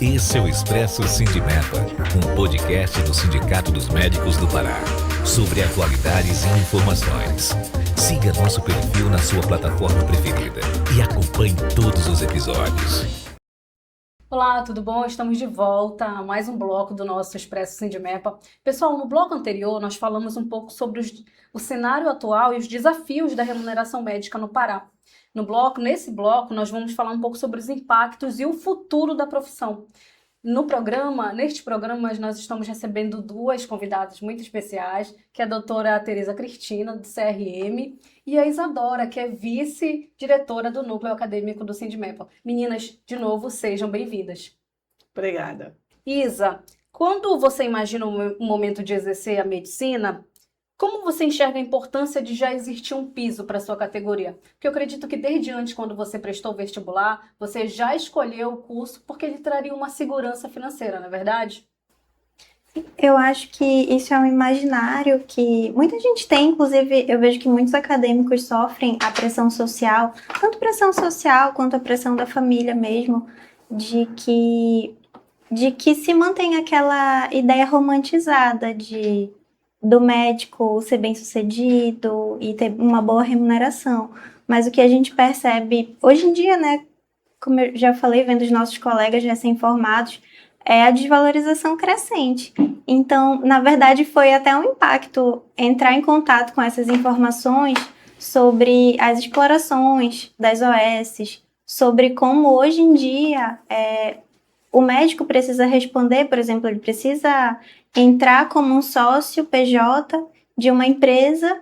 Esse é o Expresso Sindimepa, um podcast do Sindicato dos Médicos do Pará, sobre atualidades e informações. Siga nosso perfil na sua plataforma preferida e acompanhe todos os episódios. Olá, tudo bom? Estamos de volta a mais um bloco do nosso Expresso Sindimepa. Pessoal, no bloco anterior nós falamos um pouco sobre o cenário atual e os desafios da remuneração médica no Pará. Nesse bloco, nós vamos falar um pouco sobre os impactos e o futuro da profissão. Neste programa, nós estamos recebendo duas convidadas muito especiais, que é a doutora Tereza Cristina, do CRM, e a Isadora, que é vice-diretora do Núcleo Acadêmico do Sindimepa. Meninas, de novo, sejam bem-vindas. Obrigada. Isa, quando você imagina o momento de exercer a medicina, como você enxerga a importância de já existir um piso para a sua categoria? Porque eu acredito que desde antes, quando você prestou o vestibular, você já escolheu o curso porque ele traria uma segurança financeira, não é verdade? Eu acho que isso é um imaginário que muita gente tem, inclusive eu vejo que muitos acadêmicos sofrem a pressão social, tanto pressão social quanto a pressão da família mesmo, de que se mantém aquela ideia romantizada do médico ser bem-sucedido e ter uma boa remuneração. Mas o que a gente percebe hoje em dia, né, como eu já falei, vendo os nossos colegas recém-formados, é a desvalorização crescente. Então, na verdade, foi até um impacto entrar em contato com essas informações sobre as explorações das OS, sobre como hoje em dia o médico precisa responder, por exemplo, ele precisa entrar como um sócio PJ de uma empresa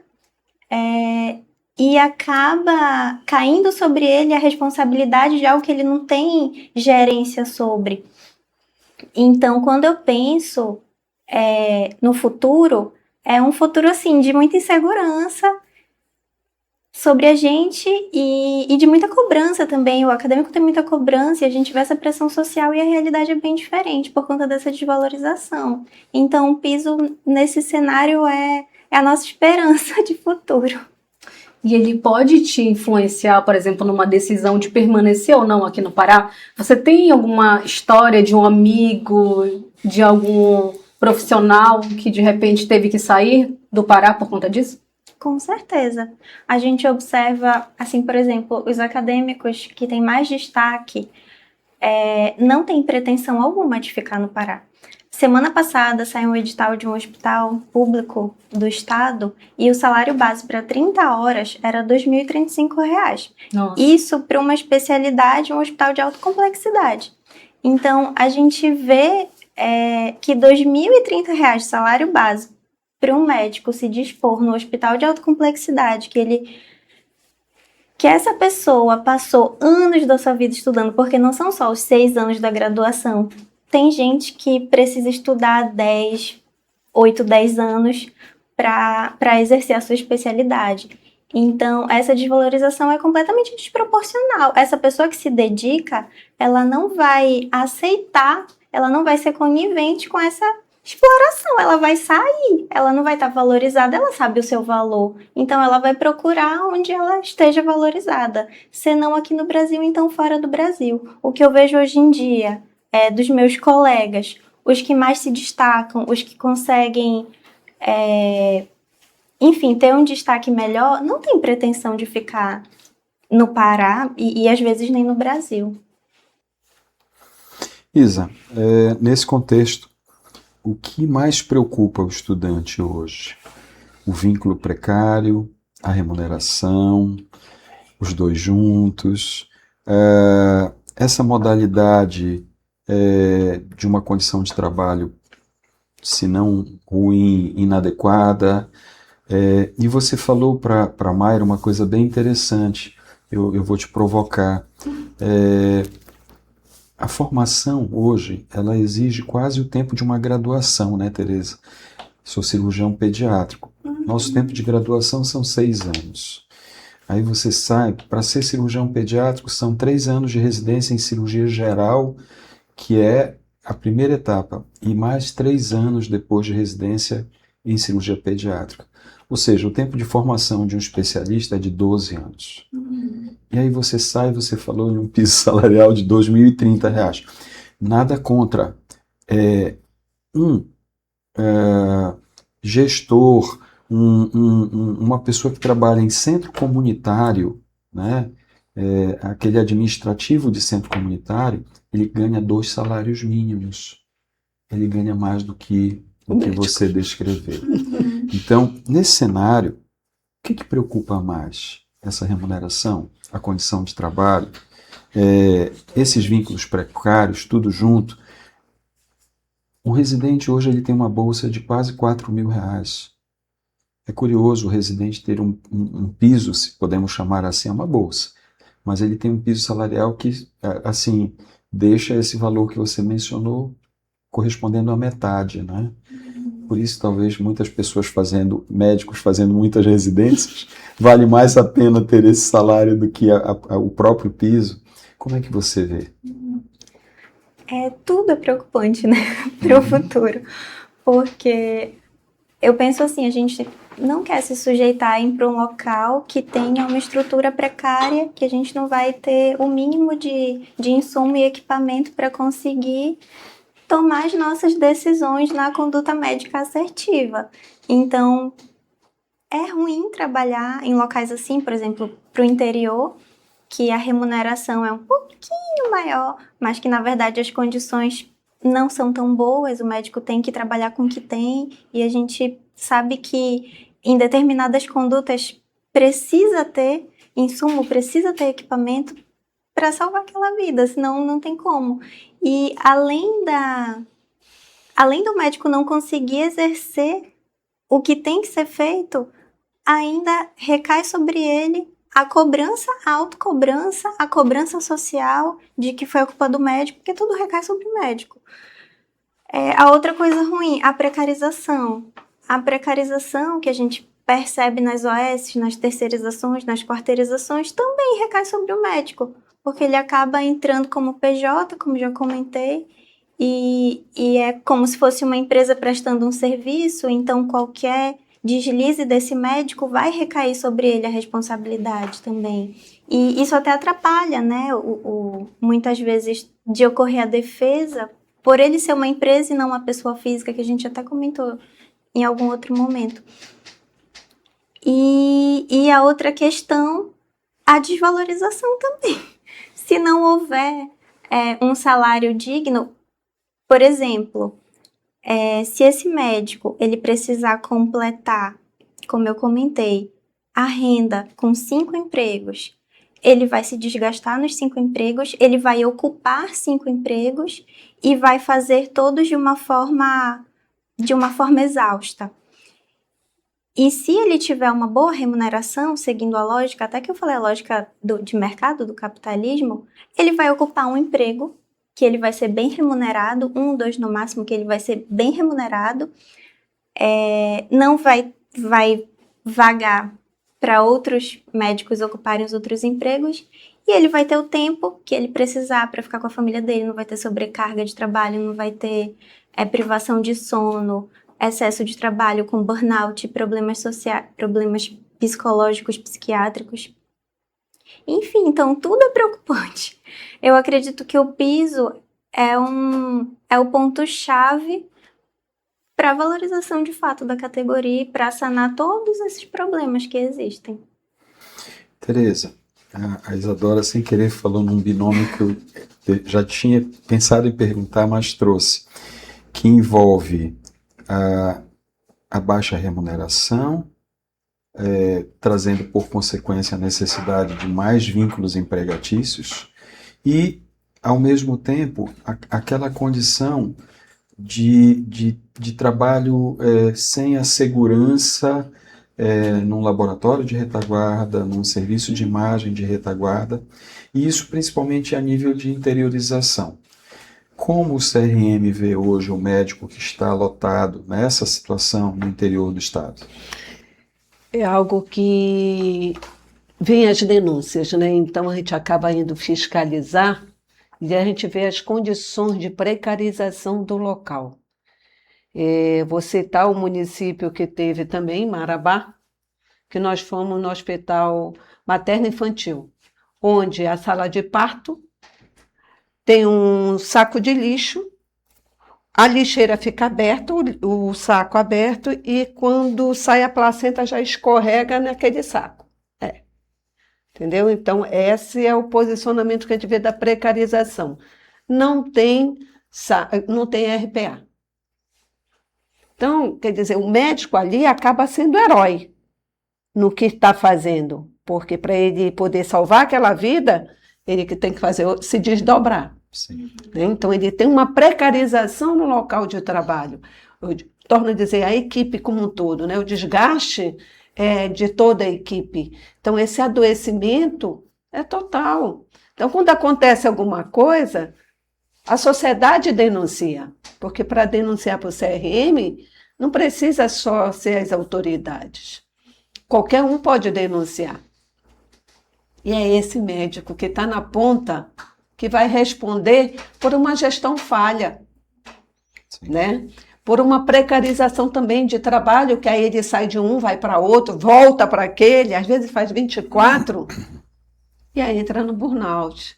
e acaba caindo sobre ele a responsabilidade de algo que ele não tem gerência sobre. Então, quando eu penso no futuro, é um futuro assim de muita insegurança sobre a gente e de muita cobrança também. O acadêmico tem muita cobrança e a gente vê essa pressão social e a realidade é bem diferente por conta dessa desvalorização. Então, o piso nesse cenário é a nossa esperança de futuro. E ele pode te influenciar, por exemplo, numa decisão de permanecer ou não aqui no Pará? Você tem alguma história de um amigo, de algum profissional que de repente teve que sair do Pará por conta disso? Com certeza. A gente observa, assim, por exemplo, os acadêmicos que têm mais destaque não têm pretensão alguma de ficar no Pará. Semana passada saiu um edital de um hospital público do estado e o salário base para 30 horas era R$ 2.035. Nossa. Isso para uma especialidade, um hospital de alta complexidade. Então, a gente vê que R$ 2.030 de salário base para um médico se dispor no hospital de alta complexidade, que essa pessoa passou anos da sua vida estudando, porque não são só os 6 anos da graduação. Tem gente que precisa estudar 8, 10 anos para exercer a sua especialidade. Então, essa desvalorização é completamente desproporcional. Essa pessoa que se dedica, ela não vai aceitar, ela não vai ser conivente com essa exploração. Ela vai sair, ela não vai estar valorizada, ela sabe o seu valor. Então, ela vai procurar onde ela esteja valorizada. Se não aqui no Brasil, então fora do Brasil. O que eu vejo hoje em dia dos meus colegas, os que mais se destacam, os que conseguem, enfim, ter um destaque melhor, não tem pretensão de ficar no Pará e às vezes nem no Brasil. Isa, nesse contexto, o que mais preocupa o estudante hoje? O vínculo precário, a remuneração, os dois juntos, essa modalidade de uma condição de trabalho, se não ruim, inadequada. E você falou para a Mayra uma coisa bem interessante, eu vou te provocar. A formação hoje, ela exige quase o tempo de uma graduação, né, Tereza? Sou cirurgião pediátrico. Nosso tempo de graduação são 6 anos. Aí você sabe, para ser cirurgião pediátrico, são 3 anos de residência em cirurgia geral, que é a primeira etapa, e mais 3 anos depois de residência em cirurgia pediátrica. Ou seja, o tempo de formação de um especialista é de 12 anos. E aí você sai, você falou em um piso salarial de R$ 2.030. Nada contra um gestor, uma pessoa que trabalha em centro comunitário, né? Aquele administrativo de centro comunitário, ele ganha 2 salários mínimos. Ele ganha mais do que você descreveu. Então, nesse cenário, o que preocupa mais? Essa remuneração, a condição de trabalho, esses vínculos precários, tudo junto. O residente hoje ele tem uma bolsa de quase R$ 4.000. É curioso o residente ter um piso, se podemos chamar assim, é uma bolsa, mas ele tem um piso salarial que, assim, deixa esse valor que você mencionou correspondendo à metade, né? Por isso, talvez muitas pessoas médicos fazendo muitas residências, vale mais a pena ter esse salário do que o próprio piso. Como é que você vê? Tudo é preocupante, né, para o futuro, porque eu penso assim, a gente não quer se sujeitar a ir para um local que tenha uma estrutura precária, que a gente não vai ter o mínimo de insumo e equipamento para conseguir tomar as nossas decisões na conduta médica assertiva. Então, é ruim trabalhar em locais assim, por exemplo, para o interior, que a remuneração é um pouquinho maior, mas que, na verdade, as condições não são tão boas, o médico tem que trabalhar com o que tem, e a gente sabe que em determinadas condutas precisa ter insumo, precisa ter equipamento para salvar aquela vida, senão não tem como. E além do médico não conseguir exercer o que tem que ser feito, ainda recai sobre ele a cobrança, a autocobrança, a cobrança social de que foi a culpa do médico, porque tudo recai sobre o médico. A outra coisa ruim, a precarização. A precarização que a gente percebe nas OS, nas terceirizações, nas quarteirizações, também recai sobre o médico, porque ele acaba entrando como PJ, como já comentei, e é como se fosse uma empresa prestando um serviço, então qualquer deslize desse médico vai recair sobre ele a responsabilidade também. E isso até atrapalha, né, muitas vezes de ocorrer a defesa, por ele ser uma empresa e não uma pessoa física, que a gente até comentou em algum outro momento. E a outra questão, a desvalorização também. Se não houver um salário digno, por exemplo, se esse médico ele precisar completar, como eu comentei, a renda com 5 empregos, ele vai se desgastar nos 5 empregos, ele vai ocupar 5 empregos e vai fazer todos de uma forma exausta. E se ele tiver uma boa remuneração, seguindo a lógica, até que eu falei a lógica de mercado, do capitalismo, ele vai ocupar um emprego que ele vai ser bem remunerado, 1, 2 no máximo, que ele vai ser bem remunerado, não vai vagar para outros médicos ocuparem os outros empregos, e ele vai ter o tempo que ele precisar para ficar com a família dele, não vai ter sobrecarga de trabalho, não vai ter privação de sono, excesso de trabalho com burnout, problemas sociais, problemas psicológicos, psiquiátricos. Enfim, então tudo é preocupante. Eu acredito que o piso é o ponto-chave para a valorização de fato da categoria e para sanar todos esses problemas que existem. Tereza, a Isadora, sem querer, falou num binômio que eu já tinha pensado em perguntar, mas trouxe, que envolve a baixa remuneração, trazendo por consequência a necessidade de mais vínculos empregatícios e, ao mesmo tempo, aquela condição de trabalho sem a segurança num laboratório de retaguarda, num serviço de imagem de retaguarda, e isso principalmente a nível de interiorização. Como o CRM vê hoje o médico que está lotado nessa situação no interior do estado? É algo que vem as denúncias, né? Então a gente acaba indo fiscalizar e a gente vê as condições de precarização do local. Vou citar o município que teve também, Marabá, que nós fomos no hospital materno-infantil, onde a sala de parto tem um saco de lixo, a lixeira fica aberta, o saco aberto, e quando sai a placenta já escorrega naquele saco. Entendeu? Então, esse é o posicionamento que a gente vê da precarização. Não tem RPA. Então, quer dizer, o médico ali acaba sendo herói no que está fazendo, porque para ele poder salvar aquela vida, ele que tem que fazer se desdobrar. Sim. Né? Então, ele tem uma precarização no local de trabalho. Eu torno a dizer, a equipe como um todo, né? O desgaste de toda a equipe. Então, esse adoecimento é total. Então, quando acontece alguma coisa, a sociedade denuncia, porque para denunciar para o CRM, não precisa só ser as autoridades. Qualquer um pode denunciar. E é esse médico que está na ponta que vai responder por uma gestão falha, né? Por uma precarização também de trabalho, que aí ele sai de um, vai para outro, volta para aquele, às vezes faz 24, e aí entra no burnout.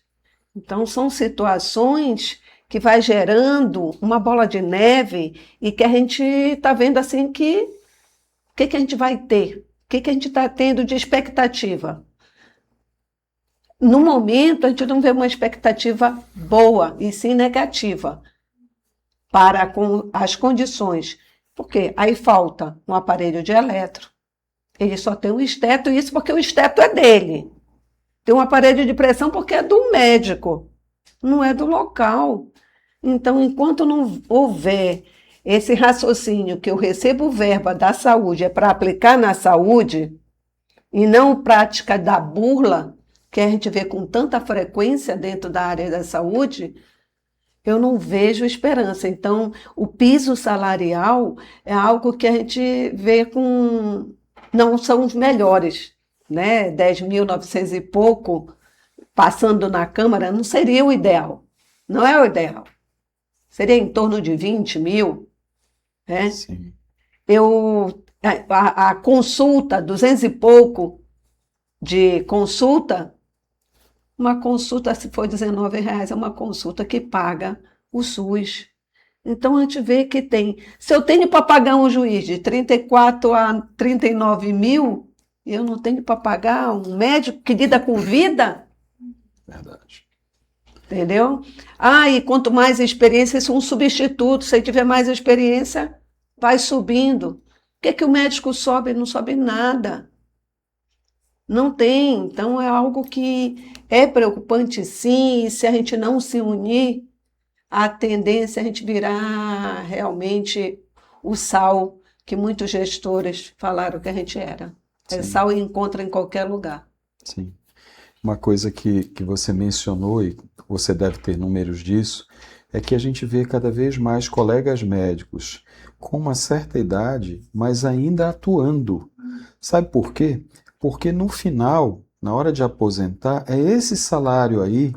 Então, são situações que vai gerando uma bola de neve e que a gente está vendo assim que o que a gente vai ter? O que a gente está tendo de expectativa? No momento, a gente não vê uma expectativa boa, e sim negativa, para com as condições. Por quê? Aí falta um aparelho de eletro, ele só tem um esteto, isso porque o esteto é dele. Tem um aparelho de pressão porque é do médico, não é do local. Então, enquanto não houver esse raciocínio que eu recebo verba da saúde é para aplicar na saúde, e não prática da burla, que a gente vê com tanta frequência dentro da área da saúde, eu não vejo esperança. Então, o piso salarial é algo que a gente vê com... Não são os melhores, né? 10.900 e pouco, passando na Câmara, não seria o ideal. Não é o ideal. Seria em torno de 20 mil. Né? Sim. A consulta, 200 e pouco de consulta, uma consulta, se for R$19, é uma consulta que paga o SUS. Então, a gente vê que tem... Se eu tenho para pagar um juiz de 34 a 39 mil, eu não tenho para pagar um médico que lida com vida? Verdade. Entendeu? E quanto mais experiência, isso é um substituto. Se ele tiver mais experiência, vai subindo. Por que o médico sobe? Não sobe nada. Não tem. Então, é algo que é preocupante, sim, e se a gente não se unir, a tendência é a gente virar realmente o sal que muitos gestores falaram que a gente era. É sal e encontra em qualquer lugar. Sim. Uma coisa que você mencionou, e você deve ter números disso, é que a gente vê cada vez mais colegas médicos com uma certa idade, mas ainda atuando. Sabe por quê? Porque no final, na hora de aposentar, é esse salário aí,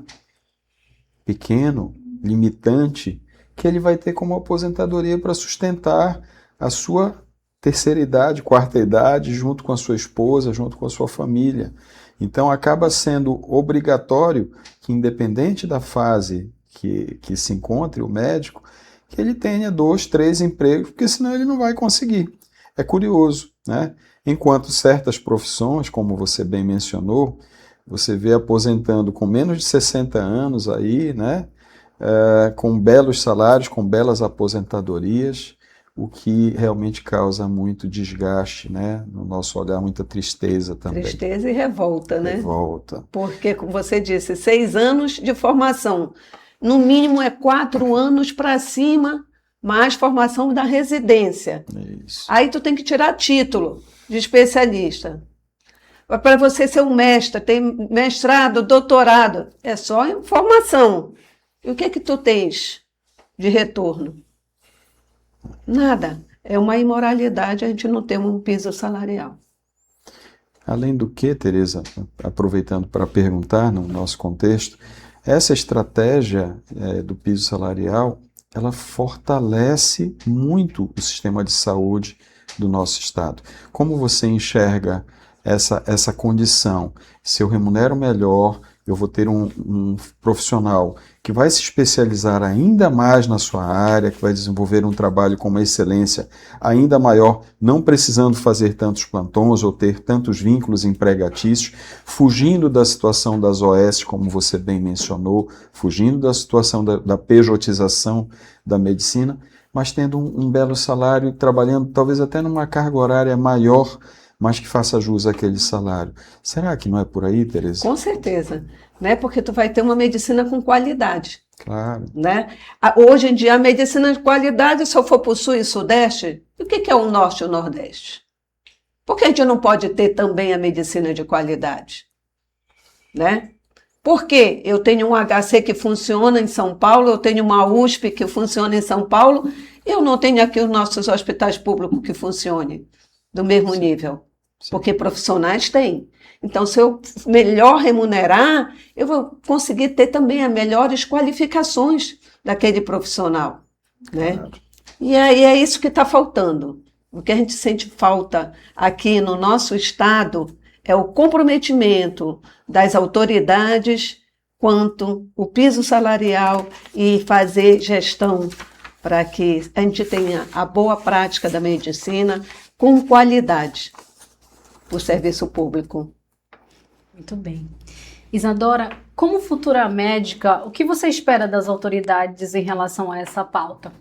pequeno, limitante, que ele vai ter como aposentadoria para sustentar a sua terceira idade, quarta idade, junto com a sua esposa, junto com a sua família. Então acaba sendo obrigatório que, independente da fase que se encontre o médico, que ele tenha 2, 3 empregos, porque senão ele não vai conseguir. É curioso, né? Enquanto certas profissões, como você bem mencionou, você vê aposentando com menos de 60 anos aí, né? Com belos salários, com belas aposentadorias, o que realmente causa muito desgaste, né? No nosso olhar, muita tristeza também. Tristeza e revolta, né? Revolta. Porque, como você disse, 6 anos de formação. No mínimo é 4 anos para cima, mais formação da residência. Isso. Aí tu tem que tirar título de especialista. Para você ser um mestre, tem mestrado, doutorado, é só formação. E o que tu tens de retorno? Nada. É uma imoralidade a gente não ter um piso salarial. Além do que, Tereza, aproveitando para perguntar no nosso contexto, essa estratégia do piso salarial, ela fortalece muito o sistema de saúde do nosso estado. Como você enxerga essa condição? Se eu remunero melhor, eu vou ter um profissional que vai se especializar ainda mais na sua área, que vai desenvolver um trabalho com uma excelência ainda maior, não precisando fazer tantos plantões ou ter tantos vínculos empregatícios, fugindo da situação das OS, como você bem mencionou, fugindo da situação da pejotização da medicina, mas tendo um belo salário, trabalhando talvez até numa carga horária maior, mas que faça jus àquele salário. Será que não é por aí, Tereza? Com certeza, né? Porque tu vai ter uma medicina com qualidade, Claro. né? Hoje em dia, a medicina de qualidade, se eu for para o Sul e Sudeste, o que é o Norte e o Nordeste? Por que a gente não pode ter também a medicina de qualidade? Né? Porque eu tenho um HC que funciona em São Paulo, eu tenho uma USP que funciona em São Paulo, eu não tenho aqui os nossos hospitais públicos que funcionem do mesmo nível, porque profissionais têm. Então, se eu melhor remunerar, eu vou conseguir ter também as melhores qualificações daquele profissional, né? Claro. E aí é isso que está faltando. O que a gente sente falta aqui no nosso estado é o comprometimento das autoridades quanto o piso salarial e fazer gestão para que a gente tenha a boa prática da medicina com qualidade para o serviço público. Muito bem. Isadora, como futura médica, o que você espera das autoridades em relação a essa pauta?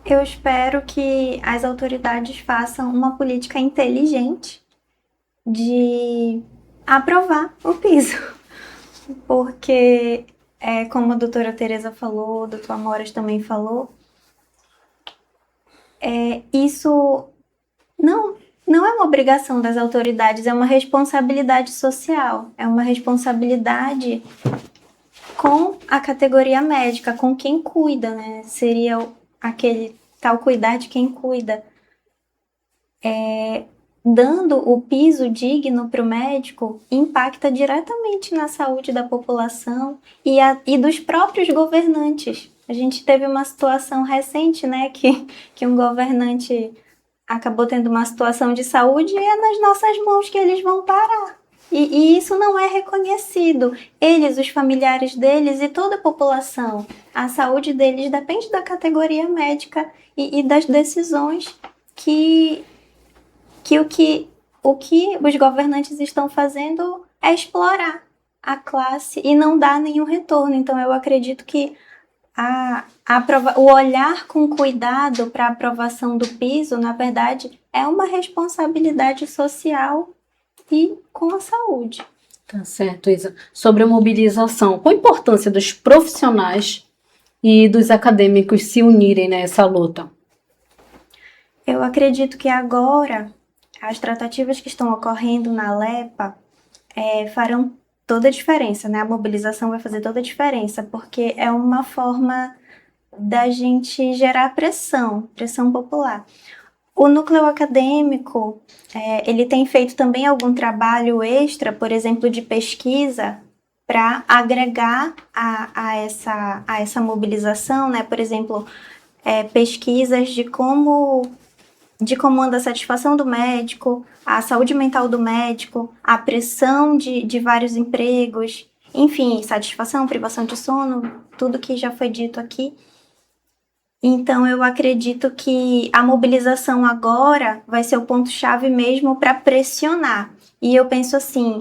Eu espero que as autoridades façam uma política inteligente de aprovar o piso. Porque, como a doutora Tereza falou, o doutor Amoras também falou, isso não é uma obrigação das autoridades, é uma responsabilidade social, é uma responsabilidade com a categoria médica, com quem cuida, né? Seria aquele tal cuidar de quem cuida. Dando o piso digno para o médico, impacta diretamente na saúde da população e dos próprios governantes. A gente teve uma situação recente, né, que um governante acabou tendo uma situação de saúde e é nas nossas mãos que eles vão parar. E isso não é reconhecido. Eles, os familiares deles e toda a população, a saúde deles depende da categoria médica e das decisões que o que os governantes estão fazendo é explorar a classe e não dar nenhum retorno. Então, eu acredito que o olhar com cuidado para a aprovação do piso, na verdade, é uma responsabilidade social e com a saúde. Tá certo, Isa. Sobre a mobilização, qual a importância dos profissionais e dos acadêmicos se unirem nessa luta? Eu acredito que agora as tratativas que estão ocorrendo na LEPA farão toda a diferença, né? A mobilização vai fazer toda a diferença, porque é uma forma da gente gerar pressão popular. O núcleo acadêmico, ele tem feito também algum trabalho extra, por exemplo, de pesquisa, para agregar a essa mobilização, né? Por exemplo, pesquisas de como anda a satisfação do médico, a saúde mental do médico, a pressão de vários empregos, enfim, satisfação, privação de sono, tudo que já foi dito aqui. Então, eu acredito que a mobilização agora vai ser o ponto-chave mesmo para pressionar. E eu penso assim,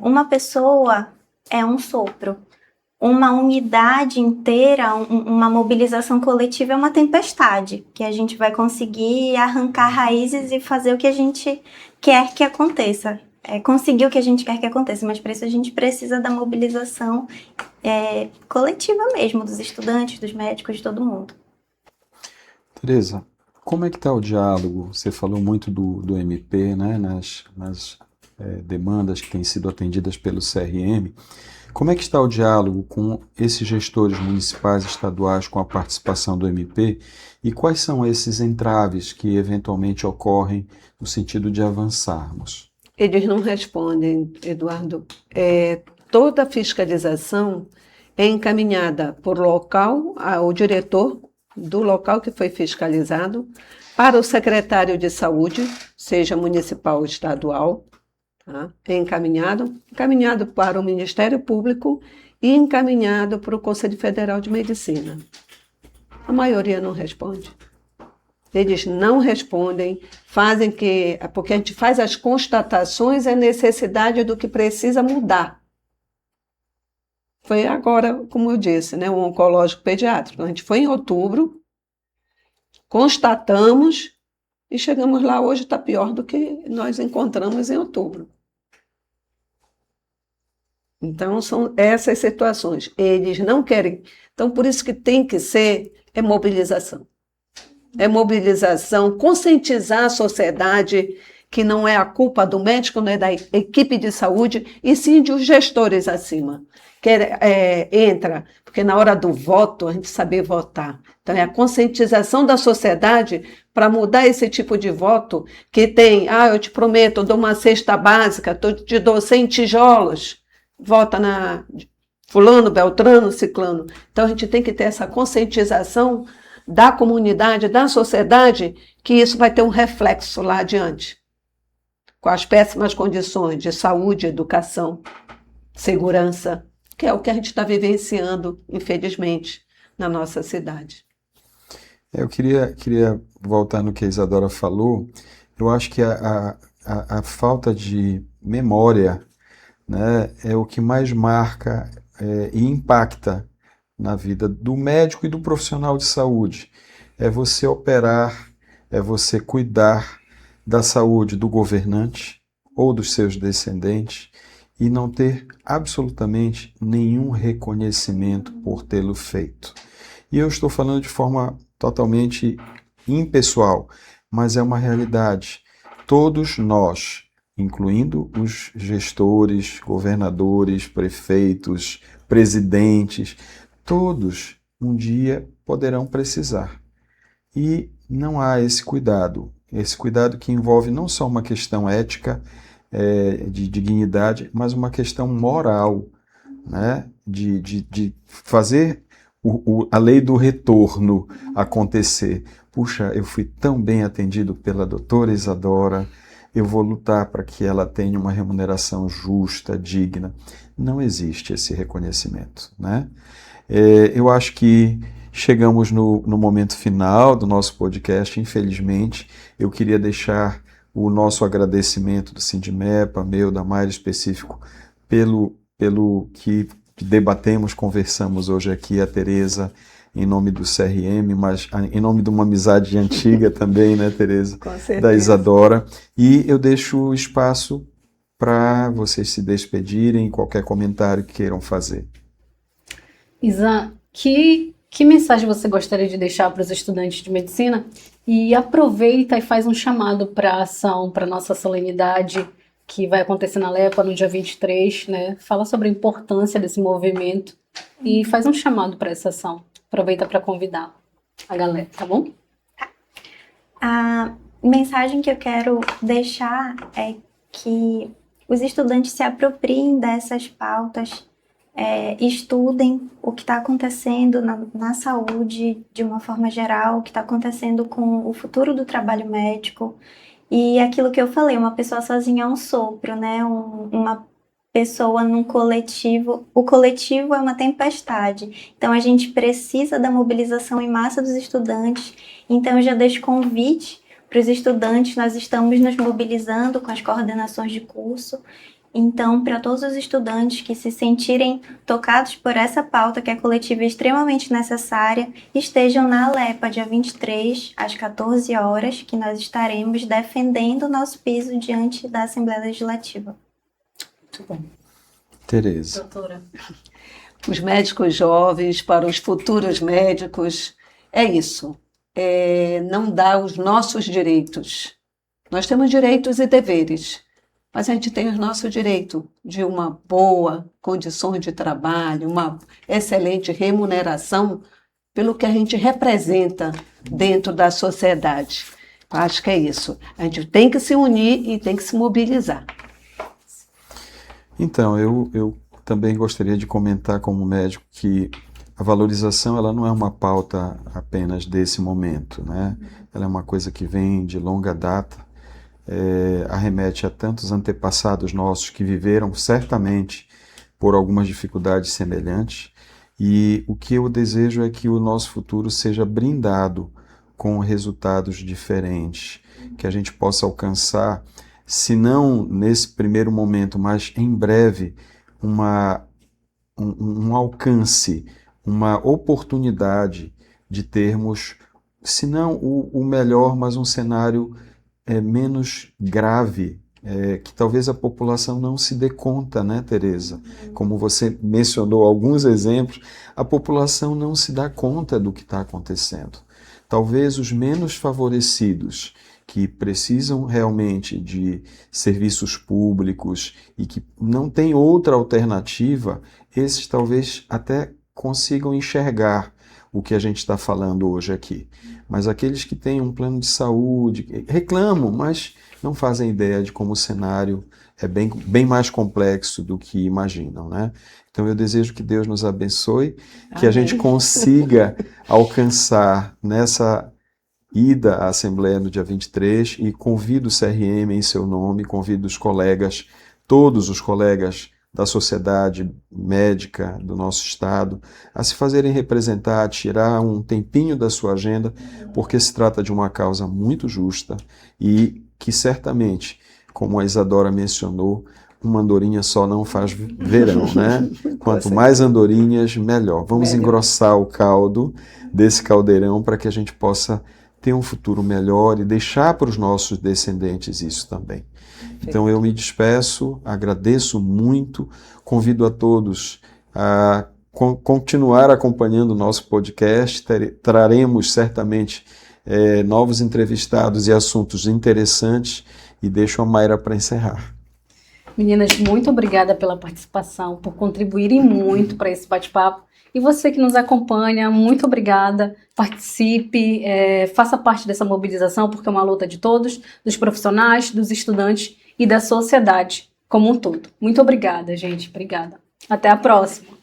uma pessoa é um sopro. Uma unidade inteira, uma mobilização coletiva é uma tempestade, que a gente vai conseguir arrancar raízes e fazer o que a gente quer que aconteça. Conseguir o que a gente quer que aconteça, mas para isso a gente precisa da mobilização coletiva mesmo, dos estudantes, dos médicos, de todo mundo. Tereza, como é que está o diálogo? Você falou muito do MP, né, nas demandas que têm sido atendidas pelo CRM. Como é que está o diálogo com esses gestores municipais e estaduais com a participação do MP e quais são esses entraves que eventualmente ocorrem no sentido de avançarmos? Eles não respondem, Eduardo. Toda a fiscalização é encaminhada por local, ao diretor do local que foi fiscalizado, para o secretário de saúde, seja municipal ou estadual, tá? É encaminhado para o Ministério Público e encaminhado para o Conselho Federal de Medicina. A maioria não responde. Eles não respondem, fazem porque a gente faz as constatações e a necessidade do que precisa mudar. Foi agora, como eu disse, né, o oncológico pediátrico. A gente foi em outubro, constatamos e chegamos lá, hoje está pior do que nós encontramos em outubro. Então, são essas situações. Eles não querem. Então, por isso que tem que ser mobilização. É mobilização, conscientizar a sociedade que não é a culpa do médico, não é da equipe de saúde, e sim dos gestores acima. Que entra, porque na hora do voto, a gente saber votar. Então, é a conscientização da sociedade para mudar esse tipo de voto que tem, eu te prometo, eu dou uma cesta básica, te dou 100 tijolos, vota na fulano, beltrano, ciclano. Então, a gente tem que ter essa conscientização da comunidade, da sociedade, que isso vai ter um reflexo lá adiante, com as péssimas condições de saúde, educação, segurança, que é o que a gente está vivenciando, infelizmente, na nossa cidade. Eu queria voltar no que a Isadora falou. Eu acho que a falta de memória, né, é o que mais marca e impacta na vida do médico e do profissional de saúde. É você operar, é você cuidar da saúde do governante ou dos seus descendentes e não ter absolutamente nenhum reconhecimento por tê-lo feito. E eu estou falando de forma totalmente impessoal, mas é uma realidade. Todos nós, incluindo os gestores, governadores, prefeitos, presidentes, todos um dia poderão precisar. E não há esse cuidado que envolve não só uma questão ética, de dignidade, mas uma questão moral, né? De fazer a lei do retorno acontecer. Puxa, eu fui tão bem atendido pela doutora Isadora, eu vou lutar para que ela tenha uma remuneração justa, digna. Não existe esse reconhecimento, né? Eu acho que chegamos no momento final do nosso podcast, infelizmente. Eu queria deixar o nosso agradecimento do Sindimepa, meu, da Mayra específico, pelo que debatemos, conversamos hoje aqui, a Tereza, em nome do CRM, mas em nome de uma amizade antiga também, né, Tereza? Com certeza. Da Isadora. E eu deixo o espaço para vocês se despedirem, qualquer comentário que queiram fazer. Isa, que mensagem você gostaria de deixar para os estudantes de medicina? E aproveita e faz um chamado para a ação, para a nossa solenidade que vai acontecer na LEPA no dia 23, né? Fala sobre a importância desse movimento e faz um chamado para essa ação. Aproveita para convidar a galera, tá bom? A mensagem que eu quero deixar é que os estudantes se apropriem dessas pautas, estudem o que está acontecendo na saúde de uma forma geral, o que está acontecendo com o futuro do trabalho médico. E aquilo que eu falei, uma pessoa sozinha é um sopro, né? Uma pessoa num coletivo, o coletivo é uma tempestade. Então a gente precisa da mobilização em massa dos estudantes. Então eu já deixo convite para os estudantes, nós estamos nos mobilizando com as coordenações de curso. Então, para todos os estudantes que se sentirem tocados por essa pauta, que é coletiva e extremamente necessária, estejam na LEPA, dia 23, às 14 horas, que nós estaremos defendendo o nosso piso diante da Assembleia Legislativa. Muito bom. Tereza. Doutora. Os médicos jovens, para os futuros médicos, é isso. Não dar os nossos direitos. Nós temos direitos e deveres. Mas a gente tem o nosso direito de uma boa condição de trabalho, uma excelente remuneração pelo que a gente representa dentro da sociedade. Eu acho que é isso. A gente tem que se unir e tem que se mobilizar. Então, eu também gostaria de comentar como médico que a valorização ela não é uma pauta apenas desse momento, né? Ela é uma coisa que vem de longa data. Arremete a tantos antepassados nossos que viveram certamente por algumas dificuldades semelhantes. E o que eu desejo é que o nosso futuro seja brindado com resultados diferentes, que a gente possa alcançar, se não nesse primeiro momento, mas em breve, um alcance, uma oportunidade de termos, se não o melhor, mas um cenário menos grave, que talvez a população não se dê conta, né, Tereza? Como você mencionou alguns exemplos, a população não se dá conta do que está acontecendo. Talvez os menos favorecidos, que precisam realmente de serviços públicos e que não têm outra alternativa, esses talvez até consigam enxergar o que a gente está falando hoje aqui. Mas aqueles que têm um plano de saúde, reclamam, mas não fazem ideia de como o cenário é bem mais complexo do que imaginam, né? Então eu desejo que Deus nos abençoe, que a gente consiga alcançar nessa ida à Assembleia no dia 23, e convido o CRM em seu nome, convido os colegas, todos os colegas da sociedade médica do nosso estado, a se fazerem representar, a tirar um tempinho da sua agenda, porque se trata de uma causa muito justa e que certamente, como a Isadora mencionou, uma andorinha só não faz verão, né? Quanto mais andorinhas, melhor. Vamos engrossar o caldo desse caldeirão para que a gente possa ter um futuro melhor e deixar para os nossos descendentes isso também. Então eu me despeço, agradeço muito, convido a todos a continuar acompanhando o nosso podcast, traremos certamente novos entrevistados e assuntos interessantes, e deixo a Mayra para encerrar. Meninas, muito obrigada pela participação, por contribuírem muito para esse bate-papo. E você que nos acompanha, muito obrigada. Participe, faça parte dessa mobilização, porque é uma luta de todos, dos profissionais, dos estudantes e da sociedade como um todo. Muito obrigada, gente. Obrigada. Até a próxima.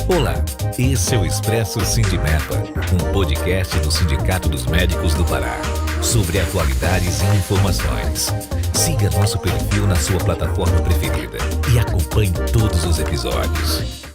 Olá, esse é o Expresso Sindimepa, um podcast do Sindicato dos Médicos do Pará, sobre atualidades e informações. Siga nosso perfil na sua plataforma preferida e acompanhe todos os episódios.